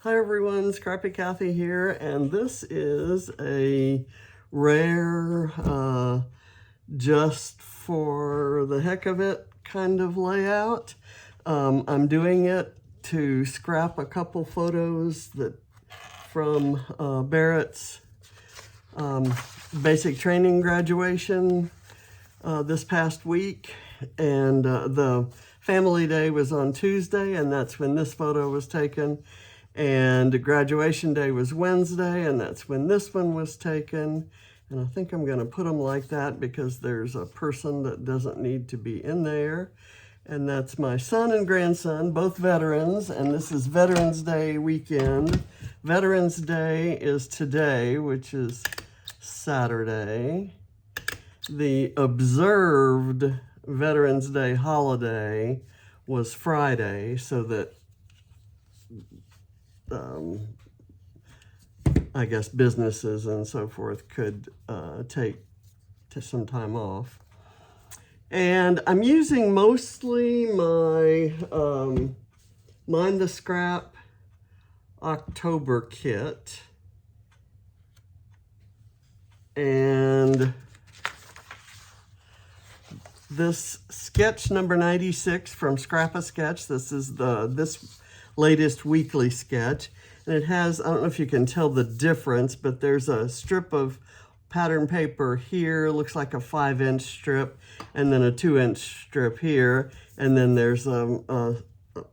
Hi everyone, Scrappy Kathy here, and this is a rare, just for the heck of it kind of layout. I'm doing it to scrap a couple photos from Barrett's basic training graduation this past week, and the family day was on Tuesday, and that's when this photo was taken. And graduation day was Wednesday, and that's when this one was taken. And I think I'm going to put them like that because there's a person that doesn't need to be in there. And that's my son and grandson, both veterans, and this is Veterans Day weekend. Veterans Day is today, which is Saturday. The observed Veterans Day holiday was Friday, so that I guess businesses and so forth could take some time off. And I'm using mostly my Mind the Scrap October kit. And this sketch number 96 from Scrap-A-Sketch, this is this latest weekly sketch, and it has, I don't know if you can tell the difference, but there's a strip of pattern paper here, looks like a 5-inch strip, and then a 2-inch strip here, and then there's that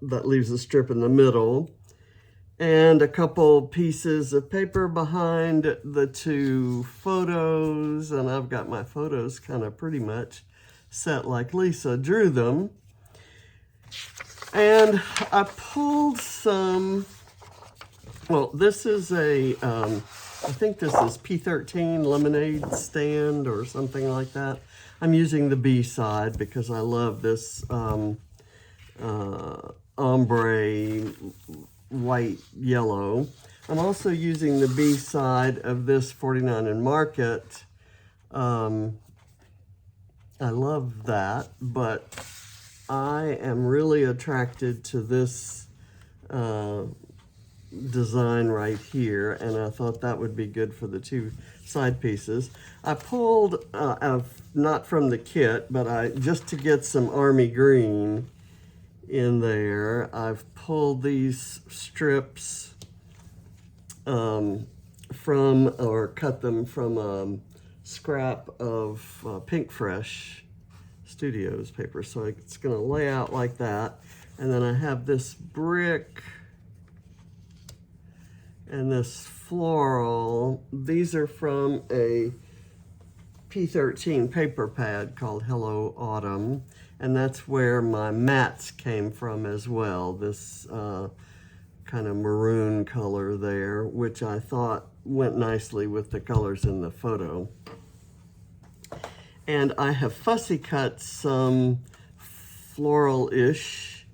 leaves a strip in the middle, and a couple pieces of paper behind the two photos, and I've got my photos kind of pretty much set like Lisa drew them. And I pulled some, well, this is I think this is P13 lemonade stand or something like that. I'm using the B side because I love this ombre white yellow. I'm also using the B side of this 49 in Market. I love that, but I am really attracted to this design right here, and I thought that would be good for the two side pieces. I pulled, not from the kit, but just to get some army green in there, I've pulled these strips or cut them from scrap of Pinkfresh Studios paper. So it's going to lay out like that. And then I have this brick and this floral. These are from a P13 paper pad called Hello Autumn. And that's where my mats came from as well. This kind of maroon color there, which I thought went nicely with the colors in the photo. And I have fussy cut some floral-ish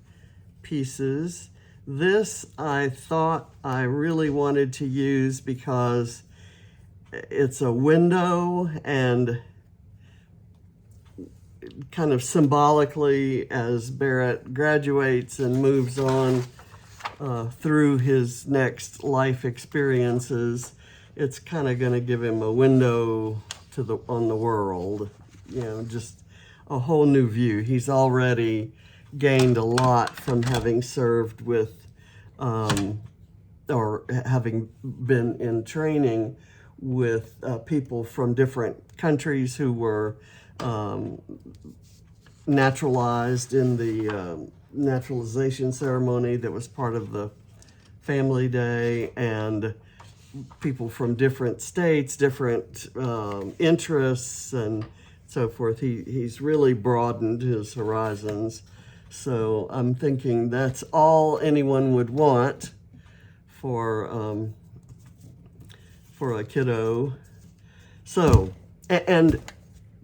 pieces. This I thought I really wanted to use because it's a window, and kind of symbolically, as Barrett graduates and moves on through his next life experiences, it's kind of going to give him a window on the world. You know, just a whole new view. He's already gained a lot from having served with, or having been in training with people from different countries who were naturalized in the naturalization ceremony that was part of the family day, and people from different states, different interests, and so forth. He's really broadened his horizons. So I'm thinking that's all anyone would want for a kiddo. So, and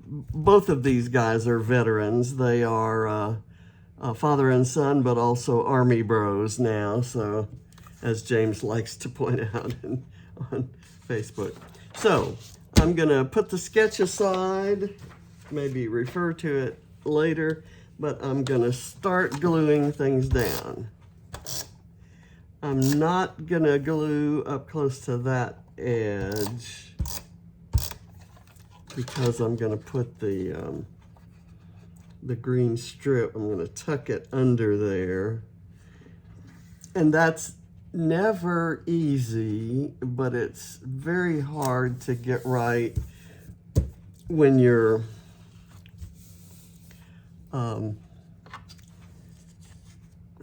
both of these guys are veterans. They are father and son, but also Army bros now. So, as James likes to point out on Facebook. So I'm gonna put the sketch aside, maybe refer to it later, but I'm gonna start gluing things down. I'm not gonna glue up close to that edge because I'm gonna put the green strip, I'm gonna tuck it under there. And that's never easy, but it's very hard to get right when you're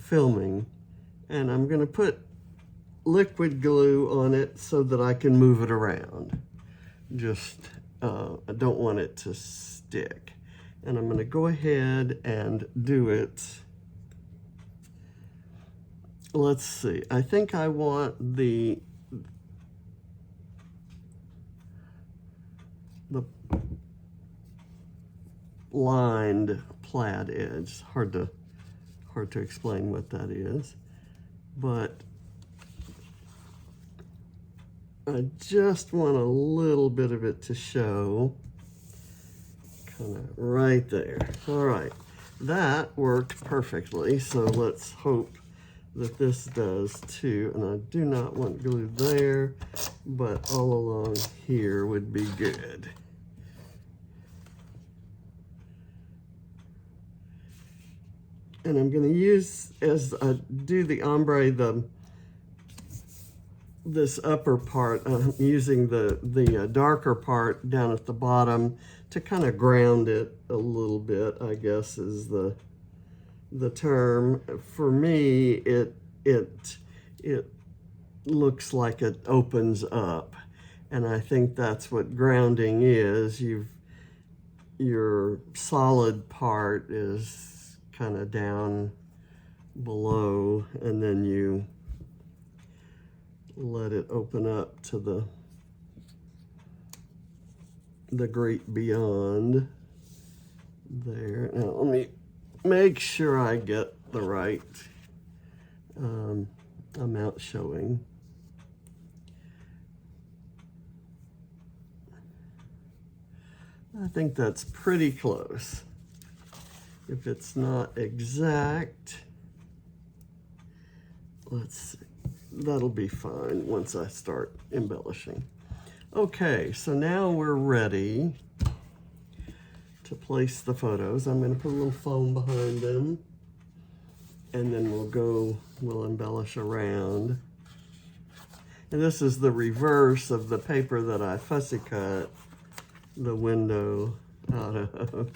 filming. And I'm gonna put liquid glue on it so that I can move it around. Just, I don't want it to stick. And I'm gonna go ahead and do it. Let's see, I think I want the lined plaid edge. Hard to explain what that is, but I just want a little bit of it to show, kind of right there. All right, that worked perfectly, so let's hope that this does too. And I do not want glue there, but all along here would be good. And I'm going to use, as I do the ombre, this upper part, I'm using the darker part down at the bottom to kind of ground it a little bit, I guess is the term. For me, it looks like it opens up, and I think that's what grounding is. Your solid part is kind of down below, and then you let it open up to the great beyond there. Now let me make sure I get the right amount showing. I think that's pretty close. If it's not exact, let's see, that'll be fine once I start embellishing. Okay, so now we're ready to place the photos. I'm going to put a little foam behind them, and then we'll embellish around. And this is the reverse of the paper that I fussy cut the window out of.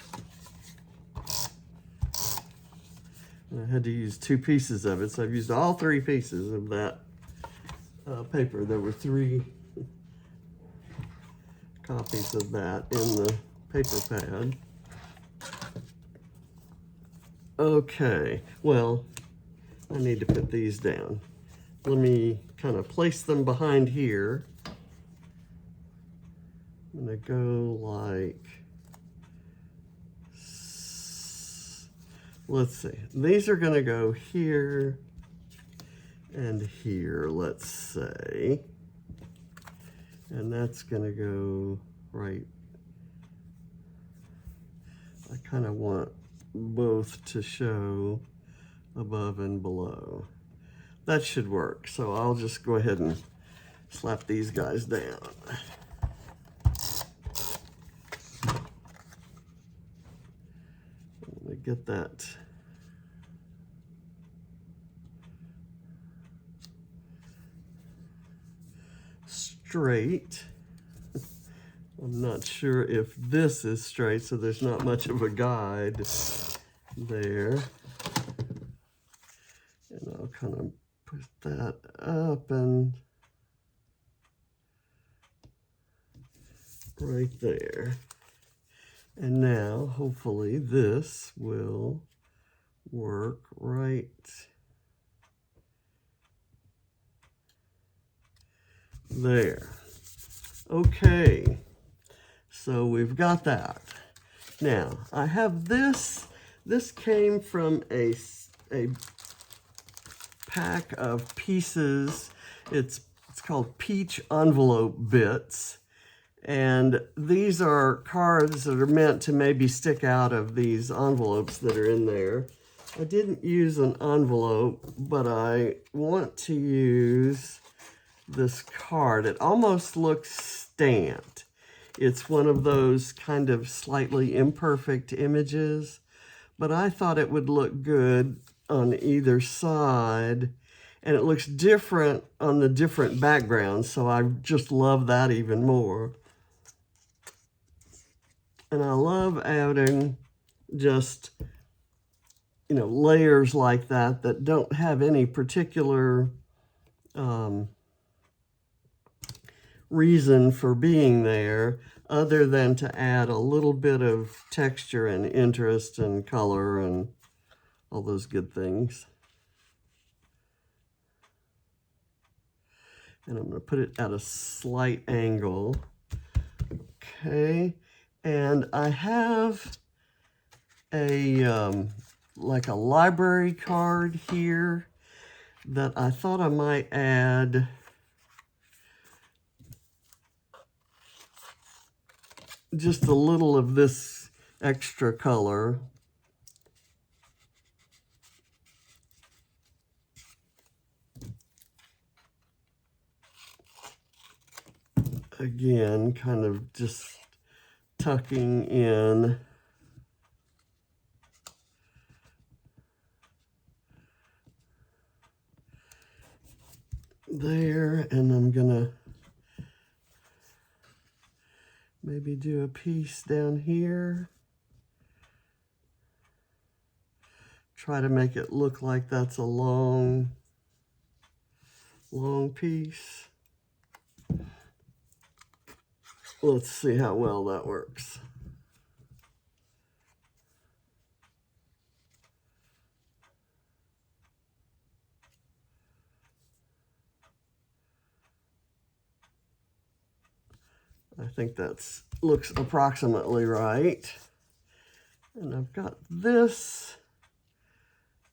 I had to use 2 pieces of it, so I've used all 3 pieces of that paper. There were 3 copies of that in the paper pad. Okay, well, I need to put these down. Let me kind of place them behind here. I'm gonna go like, let's see, these are gonna go here and here, let's say. And that's gonna go right. I kind of want both to show above and below. That should work. So I'll just go ahead and slap these guys down. Let me get that. Straight. I'm not sure if this is straight, so there's not much of a guide there. And I'll kind of put that up and right there. And now, hopefully, this will work right there. Okay. So we've got that. Now, I have this. This came from a pack of pieces. It's called Peach Envelope Bits. And these are cards that are meant to maybe stick out of these envelopes that are in there. I didn't use an envelope, but I want to use this card. It almost looks stamped. It's one of those kind of slightly imperfect images, but I thought it would look good on either side, and it looks different on the different backgrounds, so I just love that even more. And I love adding just, you know, layers like that that don't have any particular reason for being there other than to add a little bit of texture and interest and color and all those good things. And I'm going to put it at a slight angle. Okay, and I have a like a library card here that I thought I might add just a little of this extra color. Again, kind of just tucking in there, and I'm gonna maybe do a piece down here. Try to make it look like that's a long piece. Let's see how well that works. I think that looks approximately right. And I've got this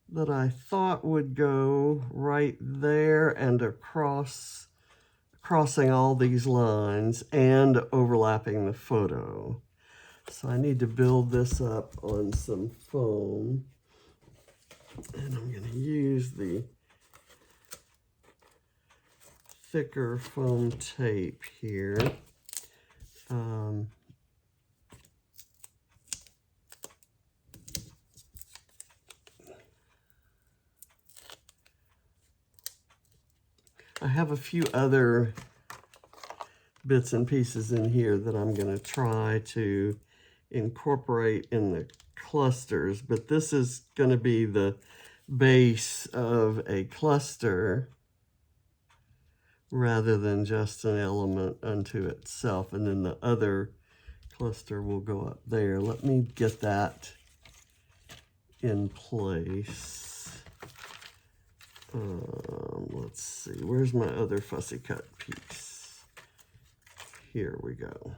that I thought would go right there and across, crossing all these lines and overlapping the photo. So I need to build this up on some foam. And I'm going to use the thicker foam tape here. I have a few other bits and pieces in here that I'm going to try to incorporate in the clusters, but this is going to be the base of a cluster rather than just an element unto itself, and then the other cluster will go up there. Let me get that in place. Let's see, where's my other fussy cut piece? Here we go.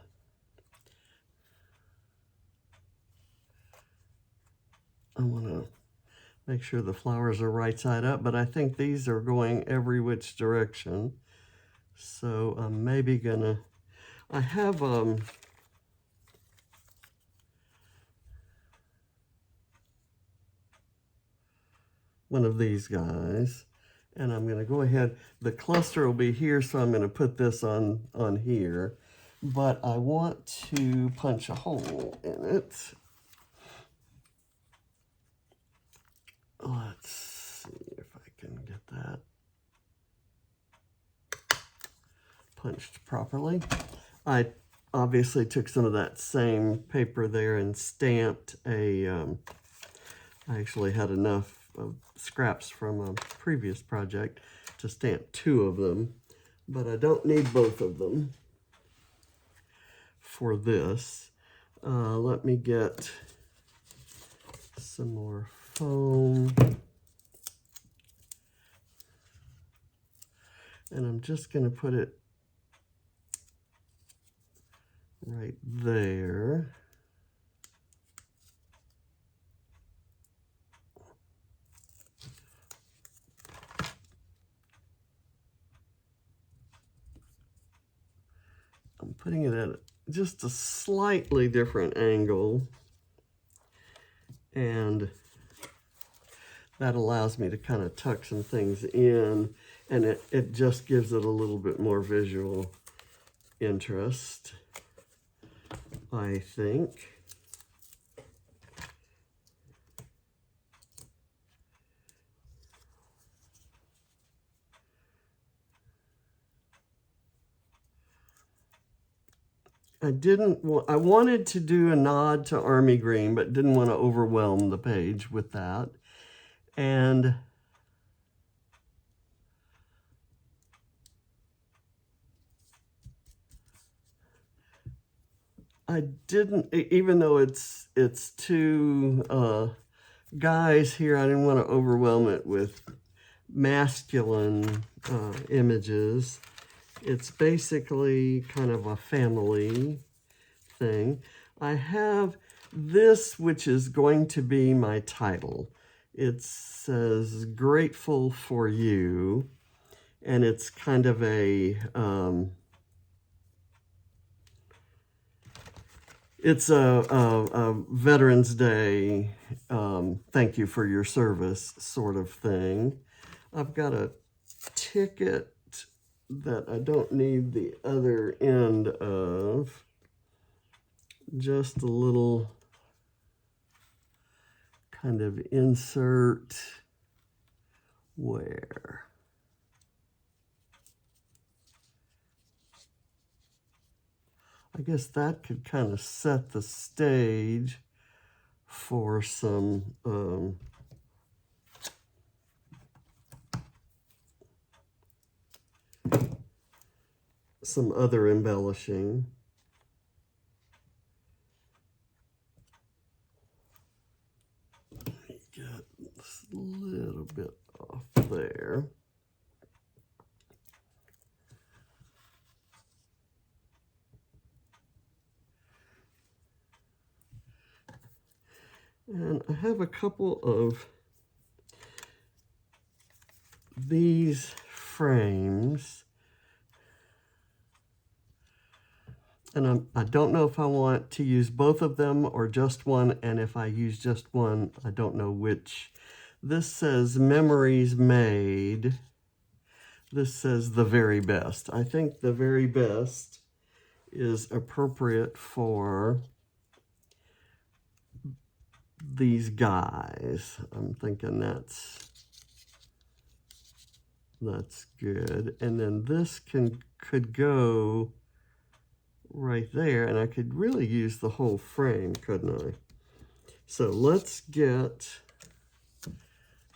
I want to make sure the flowers are right side up, but I think these are going every which direction. So I'm maybe gonna, I have one of these guys, and I'm gonna go ahead, the cluster will be here, so I'm gonna put this on here, but I want to punch a hole in it. Let's see if I can get that punched properly. I obviously took some of that same paper there and stamped a, I actually had enough of scraps from a previous project to stamp 2 of them, but I don't need both of them for this. Let me get some more foam. And I'm just going to put it right there. I'm putting it at just a slightly different angle, and that allows me to kind of tuck some things in, and it just gives it a little bit more visual interest, I think. I wanted to do a nod to Army Green, but didn't want to overwhelm the page with that. And I didn't, even though it's two guys here, I didn't want to overwhelm it with masculine images. It's basically kind of a family thing. I have this, which is going to be my title. It says "Grateful for You," and it's kind of a it's a Veterans Day, thank you for your service sort of thing. I've got a ticket that I don't need the other end of. Just a little kind of insert where. I guess that could kind of set the stage for some other embellishing. Let me get this a little bit off there. And I have a couple of these frames. And I don't know if I want to use both of them or just one. And if I use just one, I don't know which. This says Memories Made. This says The Very Best. I think The Very Best is appropriate for these guys. I'm thinking that's good. And then this could go right there, and I could really use the whole frame, couldn't I? So let's get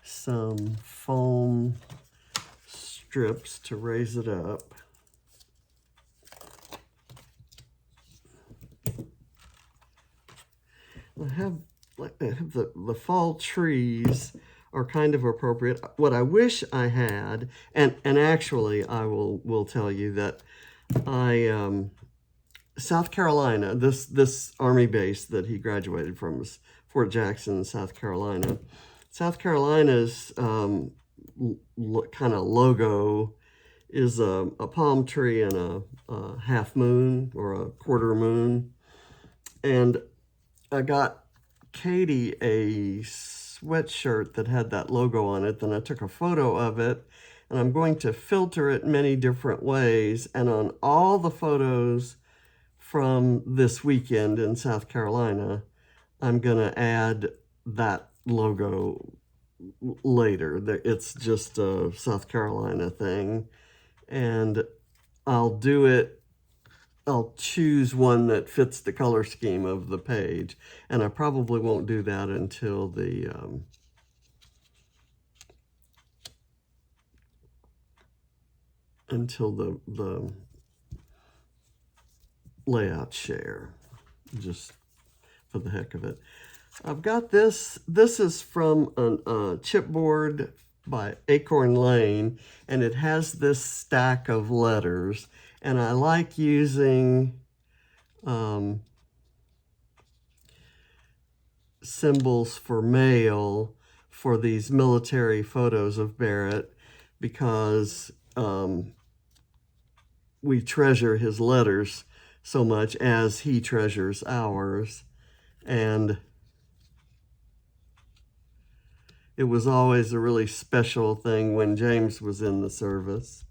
some foam strips to raise it up. I have the fall trees are kind of appropriate. What I wish I had, and actually I will tell you that South Carolina, this Army base that he graduated from was Fort Jackson, South Carolina. South Carolina's kind of logo is a palm tree and a half moon or a quarter moon. And I got Katie a sweatshirt that had that logo on it. Then I took a photo of it, and I'm going to filter it many different ways. And on all the photos from this weekend in South Carolina, I'm going to add that logo later. It's just a South Carolina thing. And I'll choose one that fits the color scheme of the page. And I probably won't do that until the layout share, just for the heck of it. I've got this. This is from a chipboard by Acorn Lane, and it has this stack of letters. And I like using symbols for mail for these military photos of Barrett, because we treasure his letters so much as he treasures ours. And it was always a really special thing when James was in the service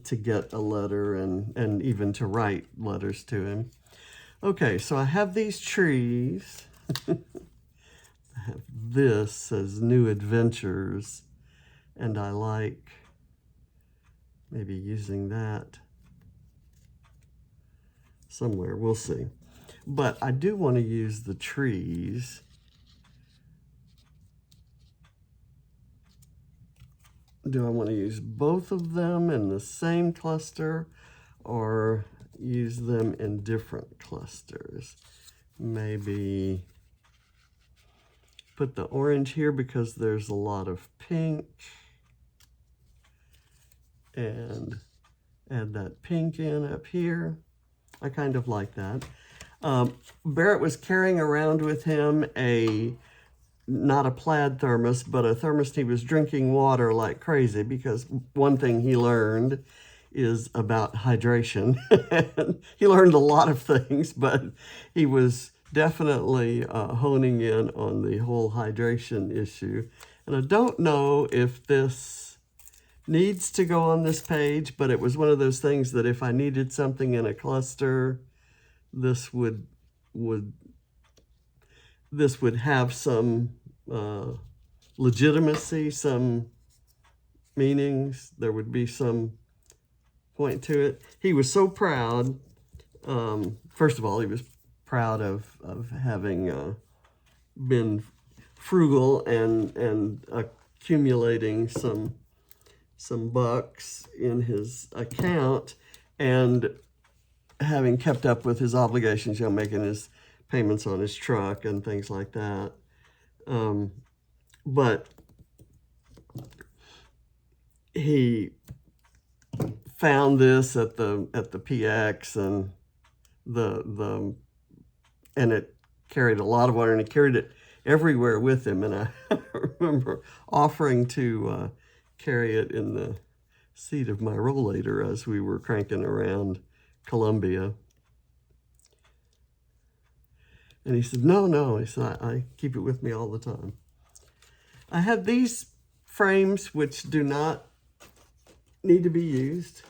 to get a letter and even to write letters to him. Okay, so I have these trees. I have this as New Adventures, and I like maybe using that somewhere. We'll see. But I do want to use the trees. Do I want to use both of them in the same cluster or use them in different clusters? Maybe put the orange here because there's a lot of pink, and add that pink in up here. I kind of like that. Barrett was carrying around with him not a plaid thermos, but a thermos. He was drinking water like crazy because one thing he learned is about hydration. He learned a lot of things, but he was definitely honing in on the whole hydration issue. And I don't know if this needs to go on this page, but it was one of those things that if I needed something in a cluster, this would have some legitimacy, some meanings. There would be some point to it. He was so proud. First of all, he was proud of having been frugal and accumulating some bucks in his account and having kept up with his obligations, making his payments on his truck and things like that. But he found this at the PX, and and it carried a lot of water, and he carried it everywhere with him. And I remember offering to carry it in the seat of my rollator as we were cranking around Columbia. And he said, no. He said, I keep it with me all the time. I have these frames which do not need to be used.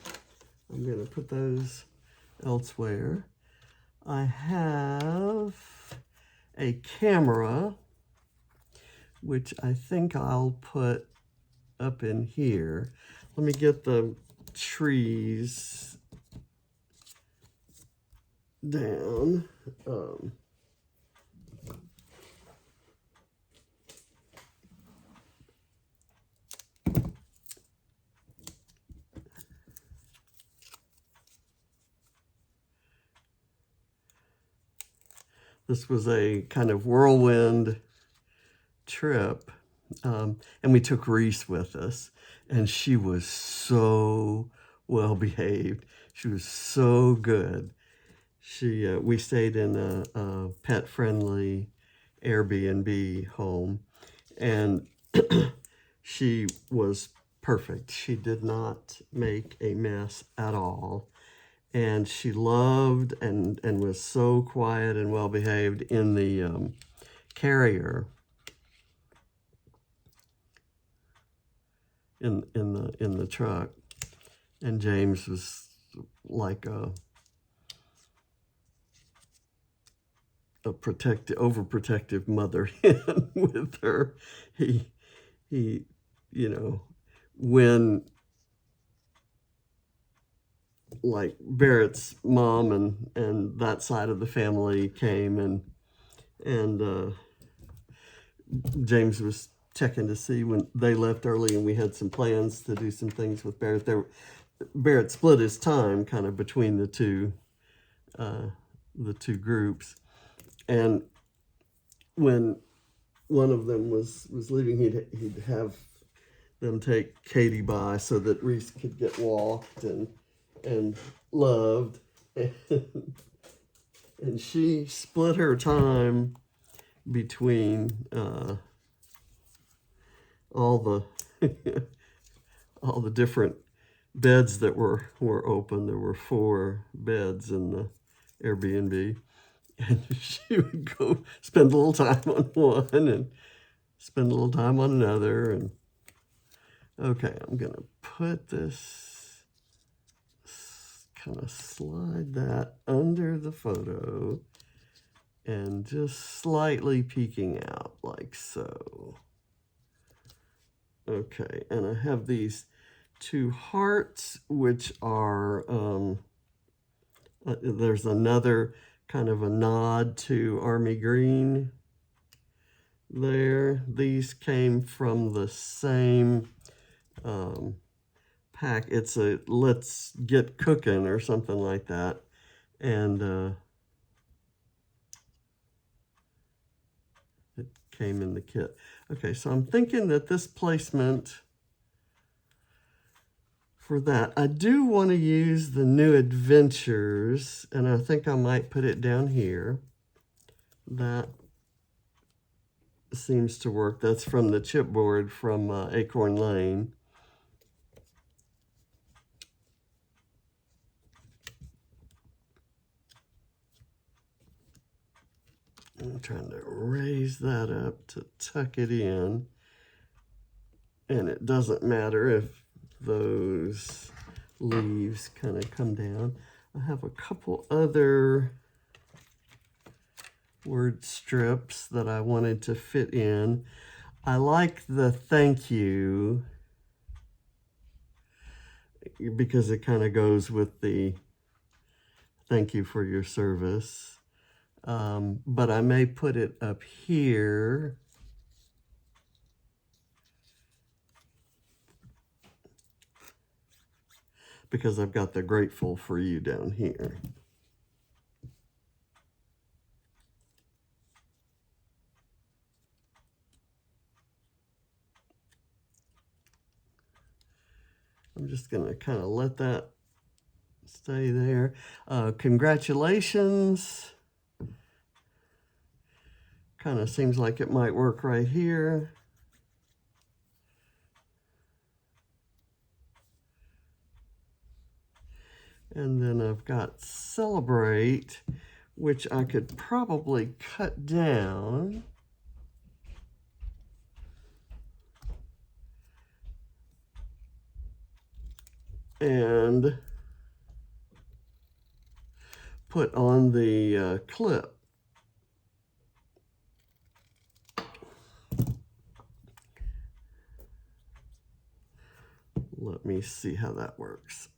I'm going to put those elsewhere. I have a camera, which I think I'll put up in here. Let me get the trees down. This was a kind of whirlwind trip, and we took Reese with us, and she was so well behaved. She was so good. We stayed in a pet-friendly Airbnb home, and she was perfect. She did not make a mess at all. And she loved and was so quiet and well behaved in the carrier in the truck. And James was like a overprotective mother hen with her. He when like Barrett's mom and that side of the family came, and James was checking to see when they left early, and we had some plans to do some things with Barrett. Barrett split his time kind of between the two groups, and when one of them was leaving, he'd have them take Katie by so that Reese could get walked and loved, and she split her time between all the all the different beds that were open. There were 4 beds in the Airbnb, and she would go spend a little time on one and spend a little time on another. And okay, I'm going to put this, kind of slide that under the photo and just slightly peeking out like so. Okay, and I have these two hearts, which are, there's another kind of a nod to Army Green there. These came from the same pack. It's a Let's Get Cooking or something like that. And it came in the kit. Okay, so I'm thinking that this placement for that, I do want to use the New Adventures, and I think I might put it down here. That seems to work. That's from the chipboard from Acorn Lane. I'm trying to raise that up to tuck it in. And it doesn't matter if those leaves kind of come down. I have a couple other word strips that I wanted to fit in. I like the thank you because it kind of goes with the thank you for your service. But I may put it up here. Because I've got the grateful for you down here. I'm just going to kind of let that stay there. Congratulations. Kind of seems like it might work right here. And then I've got celebrate, which I could probably cut down. And put on the clip. Let me see how that works.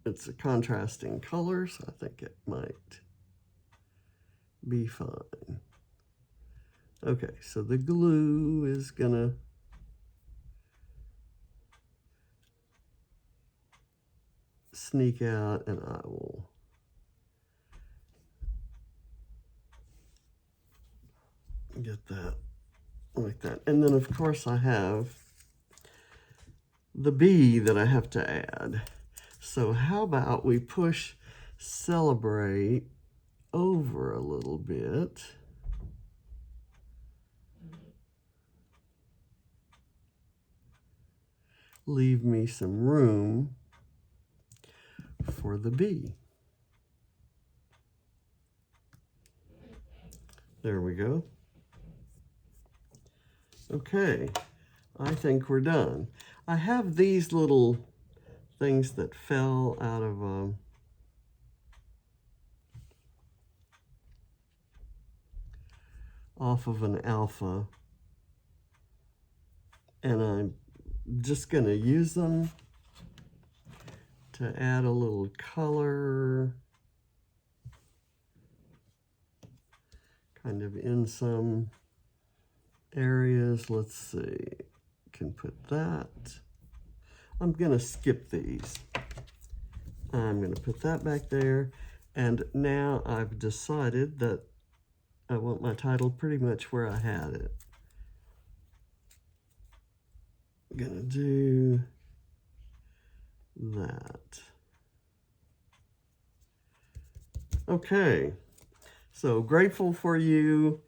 It's a contrasting color, so I think it might be fine. Okay, so the glue is gonna sneak out, and I will get that like that. And then of course I have the bee that I have to add. So how about we push celebrate over a little bit. Leave me some room for the bee. There we go. Okay, I think we're done. I have these little things that fell out of off of an alpha, and I'm just going to use them to add a little color, kind of in some areas. Let's see, can put that. I'm going to skip these. I'm going to put that back there. And now I've decided that I want my title pretty much where I had it. I'm going to do that. Okay. So grateful for you.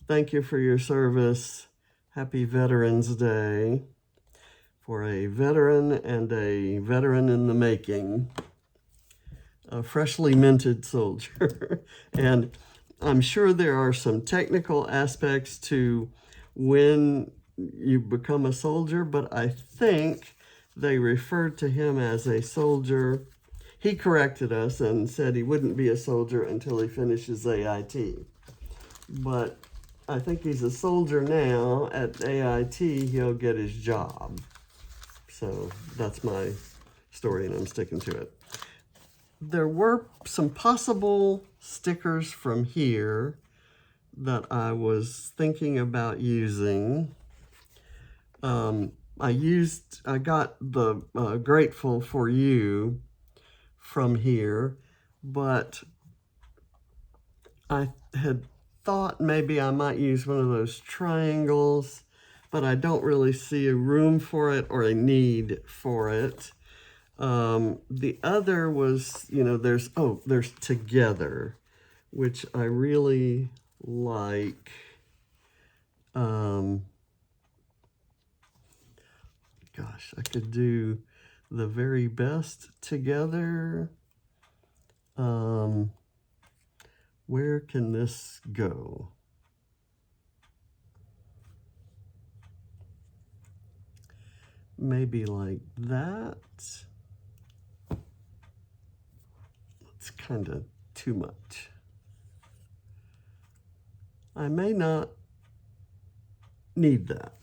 Thank you for your service. Happy Veterans Day for a veteran and a veteran in the making, a freshly minted soldier. And I'm sure there are some technical aspects to when you become a soldier, but I think they referred to him as a soldier. He corrected us and said he wouldn't be a soldier until he finishes AIT. But I think he's a soldier now. At AIT, he'll get his job. So that's my story, and I'm sticking to it. There were some possible stickers from here that I was thinking about using. I got the Grateful for You from here, but I had thought maybe I might use one of those triangles, but I don't really see a room for it or a need for it. The other was, there's Together, which I really like. Gosh, I could do The Very Best Together. Where can this go? Maybe like that. It's kind of too much. I may not need that.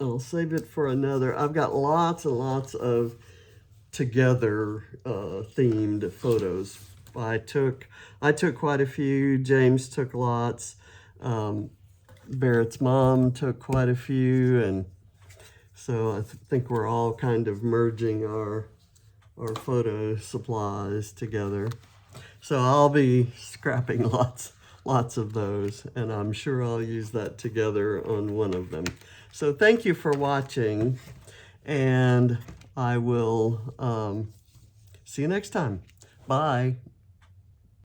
I'll save it for another. I've got lots and lots of Together themed photos. I took quite a few. James took lots. Barrett's mom took quite a few, and so I think we're all kind of merging our photo supplies together. So I'll be scrapping lots of those, and I'm sure I'll use that Together on one of them. So thank you for watching, and I will see you next time. Bye.